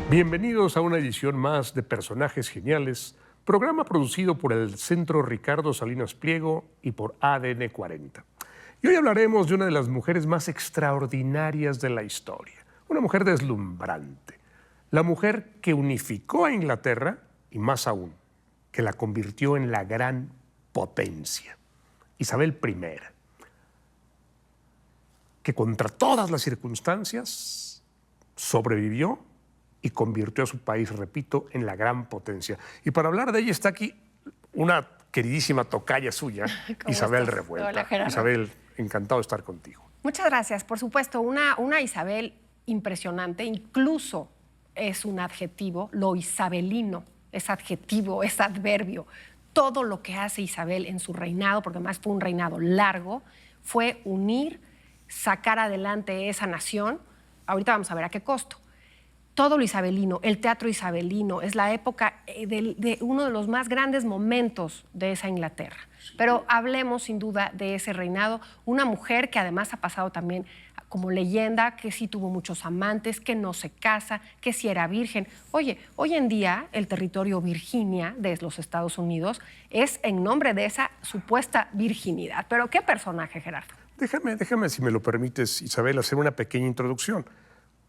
Bienvenidos a una edición más de Personajes Geniales, programa producido por el Centro Ricardo Salinas Pliego y por ADN 40. Y hoy hablaremos de una de las mujeres más extraordinarias de la historia, una mujer deslumbrante, la mujer que unificó a Inglaterra y más aún, que la convirtió en la gran potencia, Isabel I, que contra todas las circunstancias sobrevivió y convirtió a su país, repito, en la gran potencia. Y para hablar de ella está aquí una queridísima tocaya suya, Isabel estás? Revuelta. Hola, Gerardo. Isabel, encantado de estar contigo. Muchas gracias. Por supuesto, una Isabel impresionante, incluso es un adjetivo, lo isabelino, es adjetivo, es adverbio. Todo lo que hace Isabel en su reinado, porque además fue un reinado largo, fue unir, sacar adelante esa nación. Ahorita vamos a ver a qué costo. Todo lo isabelino, el teatro isabelino, es la época de uno de los más grandes momentos de esa Inglaterra. Sí. Pero hablemos sin duda de ese reinado, una mujer que además ha pasado también como leyenda, que sí tuvo muchos amantes, que no se casa, que sí era virgen. Oye, hoy en día el territorio Virginia de los Estados Unidos es en nombre de esa supuesta virginidad. Pero ¿qué personaje, Gerardo? Déjame, si me lo permites, Isabel, hacer una pequeña introducción.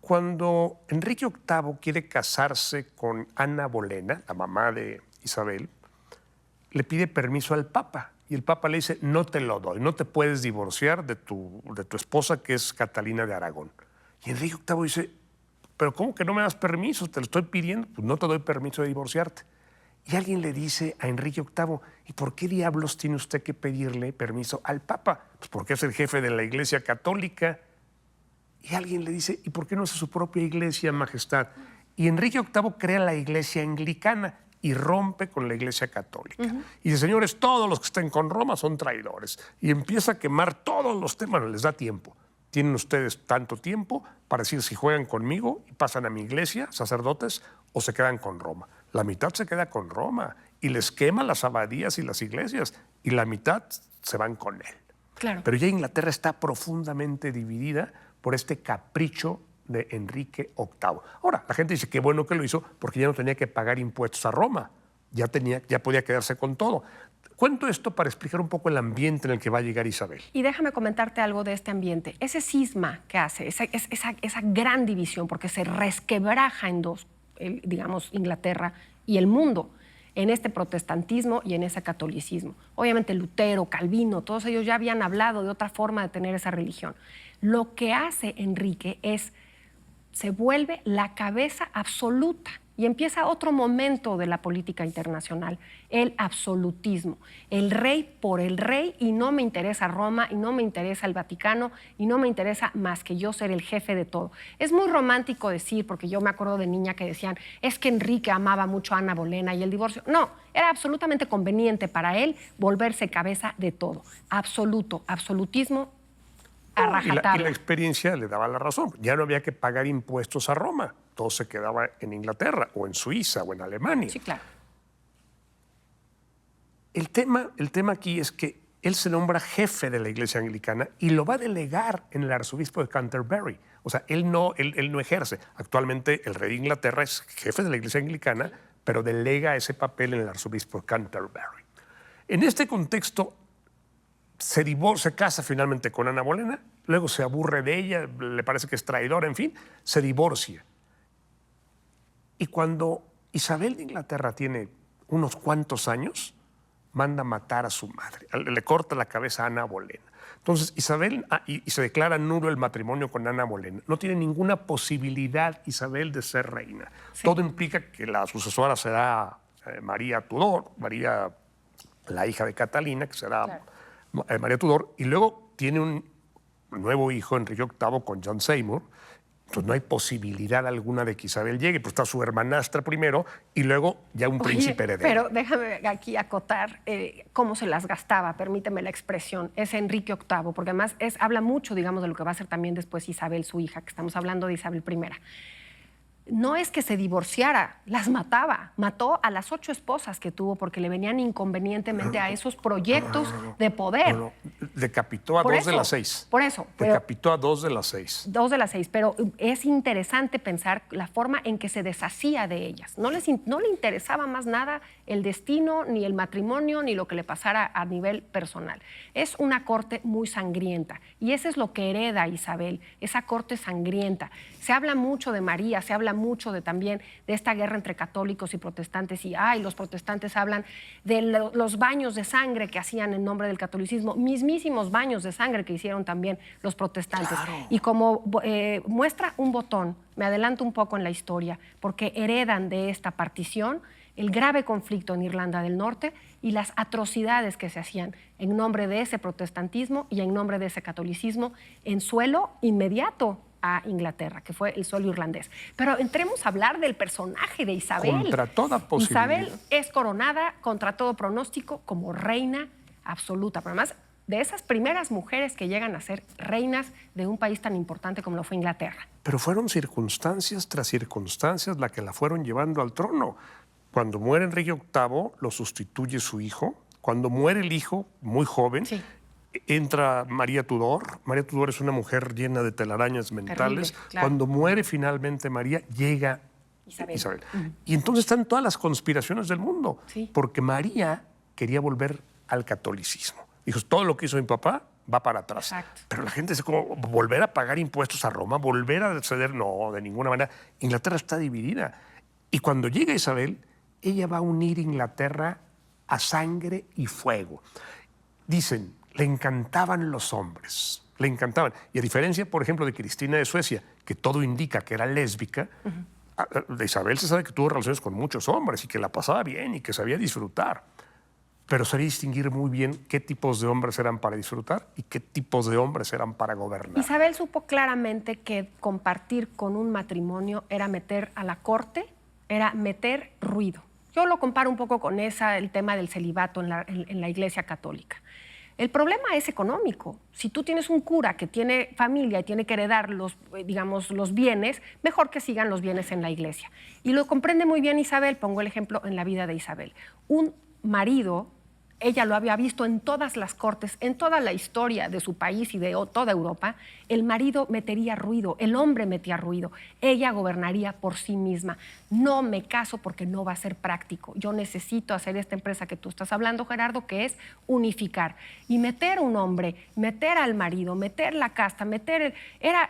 Cuando Enrique VIII quiere casarse con Ana Bolena, la mamá de Isabel, le pide permiso al Papa. Y el Papa le dice, no te lo doy, no te puedes divorciar de tu esposa, que es Catalina de Aragón. Y Enrique VIII dice, pero ¿cómo que no me das permiso? Te lo estoy pidiendo, pues no te doy permiso de divorciarte. Y alguien le dice a Enrique VIII, ¿y por qué diablos tiene usted que pedirle permiso al Papa? Pues porque es el jefe de la Iglesia Católica. Y alguien le dice, ¿y por qué no hace su propia iglesia, majestad? Y Enrique VIII crea la iglesia anglicana y rompe con la iglesia católica. Y dice, señores, todos los que estén con Roma son traidores. Y empieza a quemar todos los temas, les da tiempo. Tienen ustedes tanto tiempo para decir si juegan conmigo y pasan a mi iglesia, sacerdotes, o se quedan con Roma. La mitad se queda con Roma y les quema las abadías y las iglesias, y la mitad se van con él. Claro. Pero ya Inglaterra está profundamente dividida por este capricho de Enrique VIII. Ahora, la gente dice qué bueno que lo hizo porque ya no tenía que pagar impuestos a Roma, ya podía quedarse con todo. Cuento esto para explicar un poco el ambiente en el que va a llegar Isabel. Y déjame comentarte algo de este ambiente. Ese cisma que hace, esa gran división, porque se resquebraja en dos, digamos, Inglaterra y el mundo, en este protestantismo y en ese catolicismo. Obviamente Lutero, Calvino, todos ellos ya habían hablado de otra forma de tener esa religión. Lo que hace Enrique se vuelve la cabeza absoluta y empieza otro momento de la política internacional, el absolutismo. El rey por el rey, y no me interesa Roma, y no me interesa el Vaticano, y no me interesa más que yo ser el jefe de todo. Es muy romántico decir, porque yo me acuerdo de niña que decían, es que Enrique amaba mucho a Ana Bolena y el divorcio. No, era absolutamente conveniente para él volverse cabeza de todo. Absolutismo. Y la experiencia le daba la razón. Ya no había que pagar impuestos a Roma. Todo se quedaba en Inglaterra, o en Suiza, o en Alemania. Sí, claro. El tema aquí es que él se nombra jefe de la Iglesia Anglicana y lo va a delegar en el arzobispo de Canterbury. O sea, él no ejerce. Actualmente el rey de Inglaterra es jefe de la Iglesia Anglicana, pero delega ese papel en el arzobispo de Canterbury. En este contexto, se casa finalmente con Ana Bolena, luego se aburre de ella, le parece que es traidora, en fin, se divorcia. Y cuando Isabel de Inglaterra tiene unos cuantos años, manda matar a su madre, le corta la cabeza a Ana Bolena. Entonces Isabel, y se declara nulo el matrimonio con Ana Bolena. No tiene ninguna posibilidad Isabel de ser reina. Sí. Todo implica que la sucesora será María Tudor, la hija de Catalina, que será... Claro. María Tudor, y luego tiene un nuevo hijo, Enrique VIII, con John Seymour. Entonces no hay posibilidad alguna de que Isabel llegue, pues está su hermanastra primero y luego ya un príncipe heredero. Pero déjame aquí acotar cómo se las gastaba, permíteme la expresión, es Enrique VIII, porque además habla mucho, digamos, de lo que va a ser también después Isabel, su hija, que estamos hablando de Isabel I. no es que se divorciara, las mataba. Mató a las 8 esposas que tuvo porque le venían inconvenientemente a esos proyectos de poder. Decapitó a Por 2 de eso, las 6. por eso, pero- Decapitó a 2 de las 6. 2 de las 6, pero es interesante pensar la forma en que se deshacía de ellas. No le interesaba más nada el destino, ni el matrimonio, ni lo que le pasara a nivel personal. Es una corte muy sangrienta y eso es lo que hereda Isabel, esa corte sangrienta. Se habla mucho de María, se habla mucho también de esta guerra entre católicos y protestantes y los protestantes hablan de los baños de sangre que hacían en nombre del catolicismo, mismísimos baños de sangre que hicieron también los protestantes. Claro. Y como muestra un botón, me adelanto un poco en la historia, porque heredan de esta partición el grave conflicto en Irlanda del Norte y las atrocidades que se hacían en nombre de ese protestantismo y en nombre de ese catolicismo en suelo inmediato a Inglaterra, que fue el suelo irlandés. Pero entremos a hablar del personaje de Isabel. Contra toda posibilidad. Isabel es coronada contra todo pronóstico como reina absoluta, pero además de esas primeras mujeres que llegan a ser reinas de un país tan importante como lo fue Inglaterra. Pero fueron circunstancias tras circunstancias las que la fueron llevando al trono. Cuando muere Enrique VIII, lo sustituye su hijo. Cuando muere el hijo, muy joven, sí, entra María Tudor. María Tudor es una mujer llena de telarañas mentales. Terrible, claro. Cuando muere finalmente María, llega Isabel. Y entonces están todas las conspiraciones del mundo, sí, porque María quería volver al catolicismo. Dijo, todo lo que hizo mi papá va para atrás. Exacto. Pero la gente dice, como volver a pagar impuestos a Roma, volver a ceder, no, de ninguna manera. Inglaterra está dividida. Y cuando llega Isabel, ella va a unir Inglaterra a sangre y fuego. Dicen, le encantaban los hombres, le encantaban. Y a diferencia, por ejemplo, de Cristina de Suecia, que todo indica que era lésbica, de Isabel se sabe que tuvo relaciones con muchos hombres y que la pasaba bien y que sabía disfrutar. Pero sabía distinguir muy bien qué tipos de hombres eran para disfrutar y qué tipos de hombres eran para gobernar. Isabel supo claramente que compartir con un matrimonio era meter a la corte, era meter ruido. Yo lo comparo un poco con el tema del celibato en la Iglesia Católica. El problema es económico. Si tú tienes un cura que tiene familia y tiene que heredar los bienes, mejor que sigan los bienes en la iglesia. Y lo comprende muy bien Isabel, pongo el ejemplo en la vida de Isabel. Un marido, ella lo había visto en todas las cortes, en toda la historia de su país y de toda Europa, el marido metería ruido, el hombre metía ruido, ella gobernaría por sí misma. No me caso porque no va a ser práctico. Yo necesito hacer esta empresa que tú estás hablando, Gerardo, que es unificar. Y meter un hombre, meter al marido, meter la casta,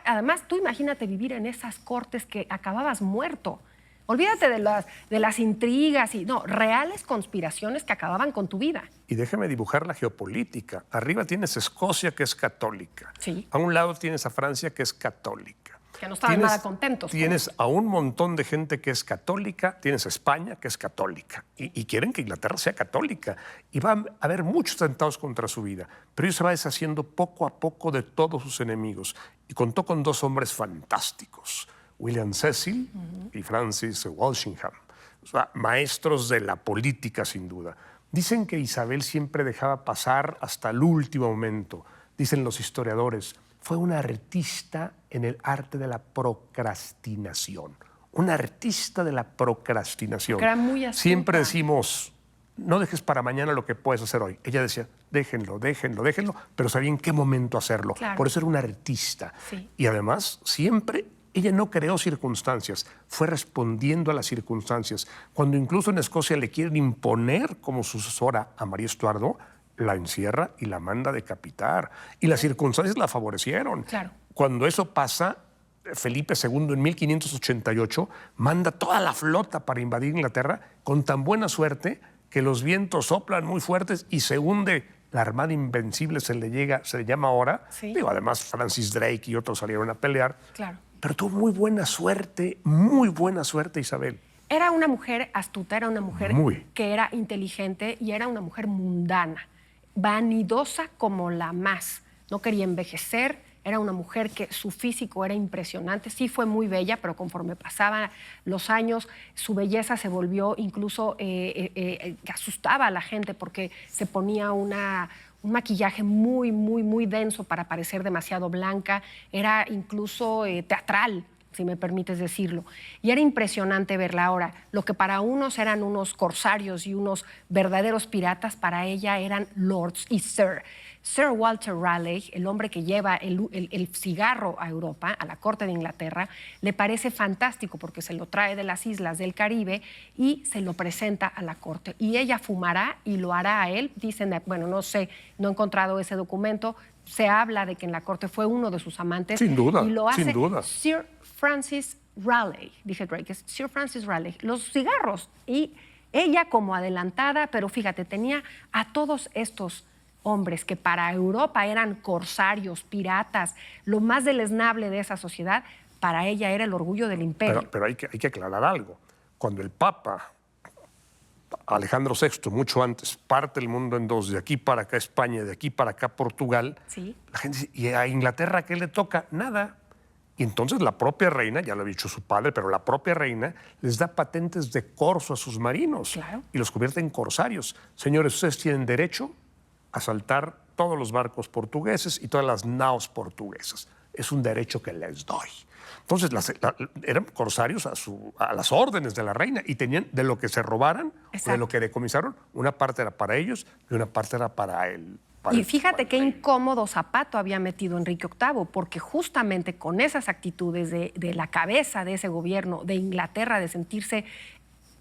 además, tú imagínate vivir en esas cortes que acababas muerto. Olvídate de las intrigas y reales conspiraciones que acababan con tu vida. Y déjame dibujar la geopolítica. Arriba tienes Escocia, que es católica. Sí. A un lado tienes a Francia, que es católica. Que no estaban nada contentos. Tienes a un montón de gente que es católica, tienes a España, que es católica, y quieren que Inglaterra sea católica. Y va a haber muchos atentados contra su vida, pero ella se va deshaciendo poco a poco de todos sus enemigos. Y contó con 2 hombres fantásticos, William Cecil y Francis Walsingham, o sea, maestros de la política sin duda. Dicen que Isabel siempre dejaba pasar hasta el último momento. Dicen los historiadores, fue una artista en el arte de la procrastinación. Una artista de la procrastinación. Era muy astuta. Siempre decimos, no dejes para mañana lo que puedes hacer hoy. Ella decía, déjenlo, pero sabía en qué momento hacerlo. Claro. Por eso era una artista. Sí. Y además, siempre ella no creó circunstancias, fue respondiendo a las circunstancias. Cuando incluso en Escocia le quieren imponer como sucesora a María Estuardo, la encierra y la manda decapitar. Y las circunstancias la favorecieron. Claro. Cuando eso pasa, Felipe II en 1588 manda toda la flota para invadir Inglaterra con tan buena suerte que los vientos soplan muy fuertes y se hunde. La Armada Invencible se le llama ahora. Sí. Digo, además Francis Drake y otros salieron a pelear. Claro. Pero tuvo muy buena suerte Isabel. Era una mujer astuta, era una mujer que era inteligente y era una mujer mundana, vanidosa como la más. No quería envejecer, era una mujer que su físico era impresionante. Sí fue muy bella, pero conforme pasaban los años, su belleza se volvió incluso que asustaba a la gente porque se ponía un maquillaje muy denso para parecer demasiado blanca. Era incluso teatral. si me permites decirlo. Y era impresionante verla ahora. Lo que para unos eran unos corsarios y unos verdaderos piratas, para ella eran lords y sir. Sir Walter Raleigh, el hombre que lleva el cigarro a Europa, a la corte de Inglaterra, le parece fantástico porque se lo trae de las islas del Caribe y se lo presenta a la corte. Y ella fumará y lo hará a él. Dicen, bueno, no sé, no he encontrado ese documento. Se habla de que en la corte fue uno de sus amantes. Sin duda, y lo hace sin duda. Sir Francis Raleigh, dije Drake, es Sir Francis Raleigh, los cigarros. Y ella como adelantada, pero fíjate, tenía a todos estos hombres que para Europa eran corsarios, piratas, lo más deleznable de esa sociedad, para ella era el orgullo del imperio. Pero hay que aclarar algo. Cuando el Papa Alejandro VI, mucho antes, parte el mundo en dos, de aquí para acá España, de aquí para acá Portugal, ¿Sí? La gente dice, ¿y a Inglaterra qué le toca? Nada. Y entonces la propia reina, ya lo ha dicho su padre, pero la propia reina les da patentes de corso a sus marinos. Claro. Y los convierte en corsarios. Señores, ustedes tienen derecho a saltar todos los barcos portugueses y todas las naos portuguesas. Es un derecho que les doy. Entonces eran corsarios a las órdenes de la reina y tenían de lo que se robaran, de lo que decomisaron, una parte era para ellos y una parte era para él. Y fíjate qué incómodo zapato había metido Enrique VIII, porque justamente con esas actitudes de la cabeza de ese gobierno de Inglaterra, de sentirse,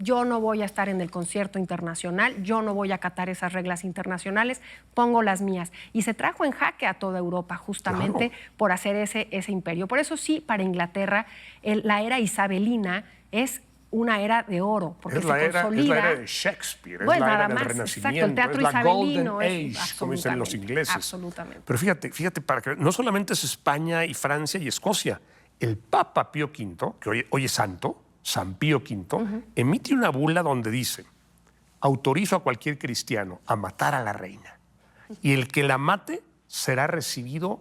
yo no voy a estar en el concierto internacional, yo no voy a acatar esas reglas internacionales, pongo las mías. Y se trajo en jaque a toda Europa justamente por hacer ese imperio. Por eso sí, para Inglaterra, la era isabelina es una era de oro, porque es la era de Shakespeare, es la era del Renacimiento, el teatro es la isabelino, Golden Age, como dicen los ingleses. Absolutamente. Pero fíjate, para que no solamente es España y Francia y Escocia, el Papa Pío V, que hoy es santo, San Pío V, emite una bula donde dice, autorizo a cualquier cristiano a matar a la reina y el que la mate será recibido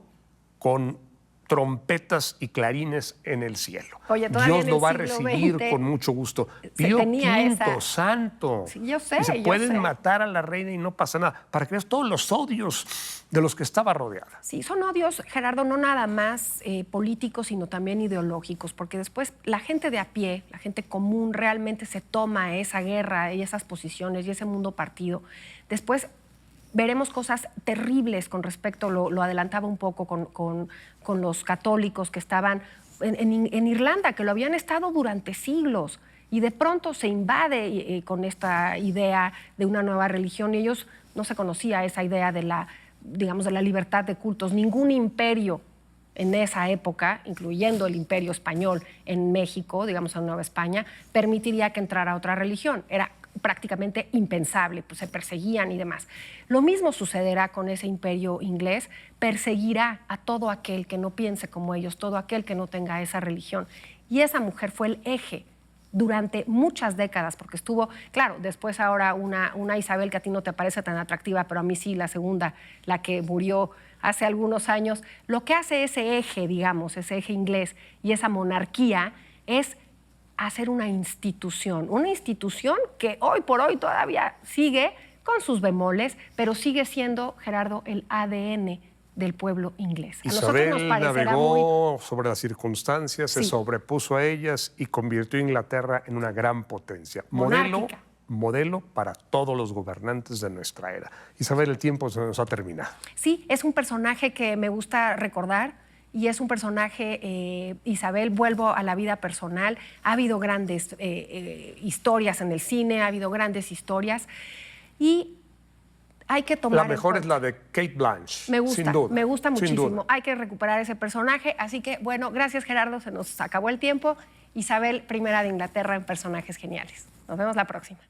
con trompetas y clarines en el cielo. Oye, Dios lo va a recibir con mucho gusto. Pío V, santo. Sí, yo sé, se pueden matar a la reina y no pasa nada. Para que veas todos los odios de los que estaba rodeada. Sí, son odios, Gerardo, no nada más políticos, sino también ideológicos, porque después la gente de a pie, la gente común, realmente se toma esa guerra y esas posiciones y ese mundo partido. Después veremos cosas terribles con respecto, lo adelantaba un poco con los católicos que estaban en Irlanda, que lo habían estado durante siglos, y de pronto se invade con esta idea de una nueva religión, y ellos no se conocía esa idea de la libertad de cultos. Ningún imperio en esa época, incluyendo el imperio español en México, digamos en Nueva España, permitiría que entrara otra religión. Era prácticamente impensable, pues se perseguían y demás. Lo mismo sucederá con ese imperio inglés, perseguirá a todo aquel que no piense como ellos, todo aquel que no tenga esa religión. Y esa mujer fue el eje durante muchas décadas, porque estuvo, claro, después ahora una Isabel que a ti no te parece tan atractiva, pero a mí sí, la segunda, la que murió hace algunos años. Lo que hace ese eje, digamos, ese eje inglés y esa monarquía es hacer una institución que hoy por hoy todavía sigue con sus bemoles, pero sigue siendo, Gerardo, el ADN del pueblo inglés. A Isabel nosotros nos parecerá navegó sobre las circunstancias, Sí. se sobrepuso a ellas y convirtió a Inglaterra en una gran potencia. Monárquica. Modelo para todos los gobernantes de nuestra era. Isabel, el tiempo se nos ha terminado. Sí, es un personaje que me gusta recordar. Y es un personaje, Isabel, vuelvo a la vida personal. Ha habido grandes historias en el cine, ha habido grandes historias. Y hay que tomar. La mejor es la de Kate Blanchett. Me gusta, sin duda, me gusta sin muchísimo. duda. Hay que recuperar ese personaje. Así que, bueno, gracias, Gerardo. Se nos acabó el tiempo. Isabel, primera de Inglaterra en Personajes Geniales. Nos vemos la próxima.